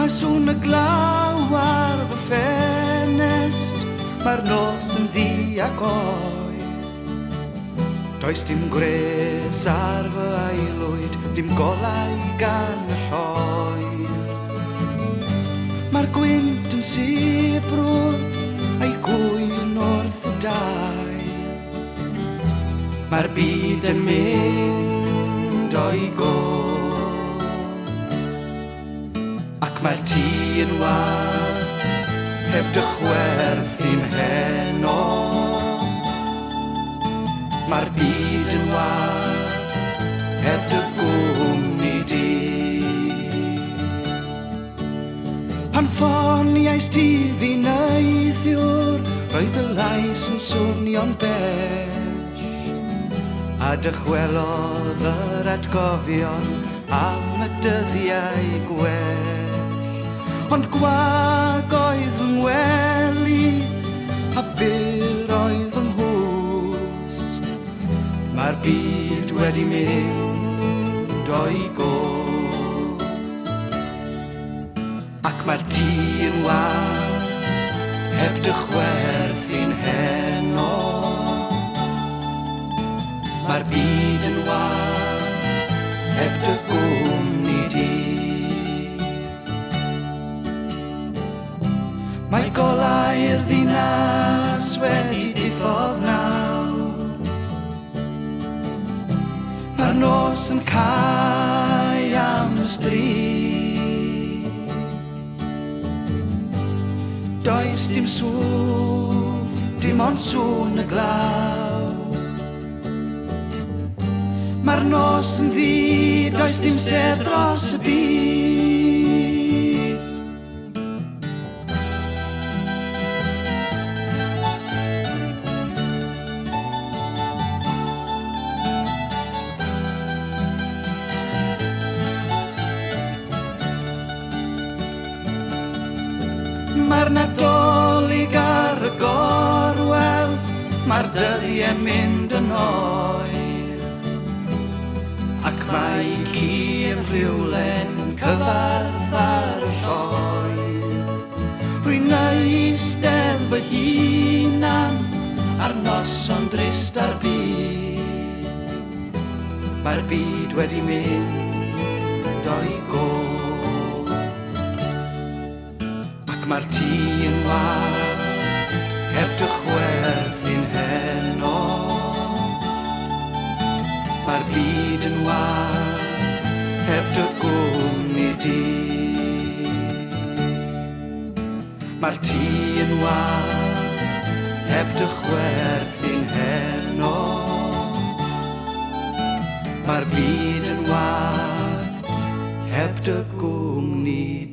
Mae sŵn y glaw ar fy ffenest, mae'r nos yn ddi ac oer. Does dim gres ar fy aelwyd, dim golau gan y lloer. Mae'r gwynt yn sibrwd a'i gwyn wrth y dail. Mae'r byd yn mynd o'i go, ac mae'r tŷ yn wag heb dychwerth i'n heno. Mae'r byd yn wag heb dy gwmni di. Pan ffoniais ti fi neithiwr, roedd y lais yn swnio'n bell, a dychwelodd yr atgofion am y dyddiau gwell. Ond gwag oedd fy ngwely, a byr oedd fy nghws. Mae'r byd wedi mynd o'i go, ac mae'r tŷ yn wag heb dychwerth i'n heno. Mae'r byd yn wag heb dy gwmni di. Mae golau'r ddinas wedi diffodd nawr. Mae'r nos yn cau am y stryd. Does dim sŵn, dim ond sŵn y glaw. Mae'r nos yn ddi, does dim sedd dros y byd. Mae'r Nadolig ar y gorwel, mae'r dyddiau mynd yn oer, ac mae ci yn rhywlen cyfarth ar y lloer. Rwy'n eistedd fy hunan ar noson drist ar byd. Mae'r byd wedi mynd o'i go, ac mae'r tŷ yn wag heb dychwerth i'n heno. Mae'r byd yn wag heb dy gwmni di. Mae'r tŷ yn wag heb dychwerth i'n heno. Mae'r byd yn wag heb dy gwmni di.